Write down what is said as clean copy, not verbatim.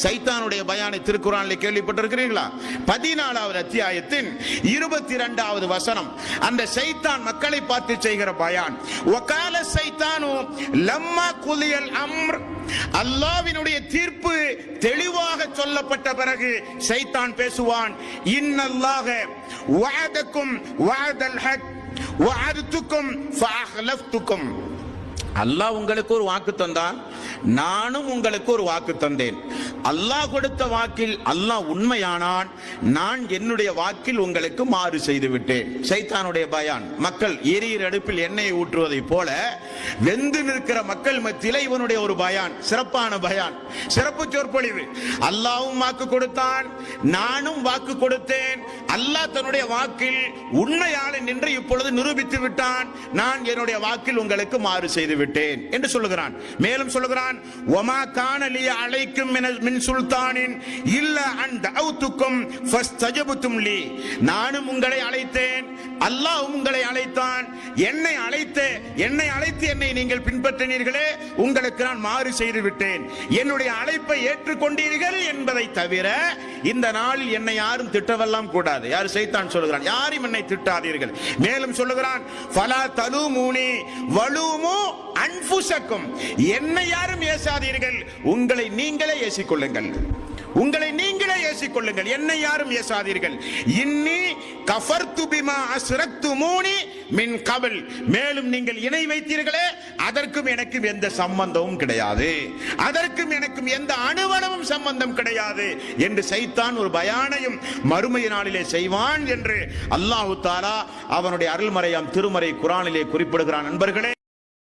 சைத்தானுடைய பயானை திருக்குர்ஆனிலே கேள்விப்பட்டிருக்கிறீர்களா? 14வது அத்தியாயத்தின் 22வது வசனம். அந்த சைத்தான் மக்களை பார்த்து செய்கிற பயான். வகால சைத்தானு லம்மா குலியல் அம்ர், அல்லாஹ்வினுடைய தீர்ப்பு தெளிவாக சொல்லப்பட்ட பிறகு சைத்தான் பேசுவான். இன்னல்லாஹ வஅதக்கும் வஅதல் ஹக் வஅதுக்கும் ஃபஅஹ்லஃப்துக்கும். அல்லாஹ் உங்களுக்கு ஒரு வாக்கு தந்தான், நானும் உங்களுக்கு ஒரு வாக்கு தந்தேன். அல்லாஹ் கொடுத்த வாக்கில் அல்லாஹ் உண்மையானான், நான் என்னுடைய வாக்கில் உங்களுக்கு மாறு செய்து விட்டேன். சைத்தானுடைய பயான். மக்கள் எரியிற அடுப்பில் எண்ணெயை ஊற்றுவதை போல வெந்து நிற்கிற மக்கள் மத்தியில இவனுடைய ஒரு பயான், சிறப்பான பயான், சிறப்பு சொற்பொழிவு. அல்லாஹ்வும் வாக்கு கொடுத்தான், நானும் வாக்கு கொடுத்தேன். அல்லாஹ் தன்னுடைய வாக்கில் உண்மையாளன் என்று இப்பொழுது நிரூபித்து விட்டான், நான் என்னுடைய வாக்கில் உங்களுக்கு மாறு செய்து விட்டேன் என்று சொல்லுகிறான். மேலும் சொல்லுகிறான், வமா கான லி அலைக்கும் மின் சுல்தானின் இல்ல அன் தஅவுதுக்கும் ஃபஸ்தஜபதும் லி. நானும் உங்களை அழைத்தேன், அல்லாஹ்வும் உங்களை அழைத்தான். என்னை அழைத்து என்னை நீங்கள் பின்பற்றினீர்களே, உங்களுக்கு நான் மாறு செய்து விட்டேன். என்னுடைய அழைப்பை ஏற்றுக்கொண்டீர்கள் என்பதை தவிர இந்த நாளில் என்னை யாரும் திட்டவெல்லாம் கூடாது. யார்? சைத்தான் சொல்லுகிறான், யாரும் என்னை திட்டாதீர்கள். மேலும் சொல்லுகிறான், ஃபலா தலூமூனி வலூமு அன்ஃபுஸக்கும். என்னை யாரும் ஏசாதீர்கள், உங்களை நீங்களே ஏசிக்கொள்ளுங்கள். உங்களை நீங்களே ஏசிக்கொள்ளுங்கள், என்னை யாரும் ஏசாதீர்கள். இன்னி கஃபர்து பிமா அஸ்ரக்துமூனி மின் கபல். மேலும் நீங்கள் இணை வைத்தீர்களே, அதற்கும் எனக்கும் எந்த சம்பந்தமும் கிடையாது, அதற்கும் எனக்கும் எந்த அணுவளவும் சம்பந்தம் கிடையாது என்று சைத்தான் ஒரு பயானையும் மறுமை நாளிலே செய்வான் என்று அல்லாஹ் தஆலா அவனுடைய அருள்மறையாம் திருமறை குர்ஆனிலே குறிப்பிடுகிறான். நண்பர்களே,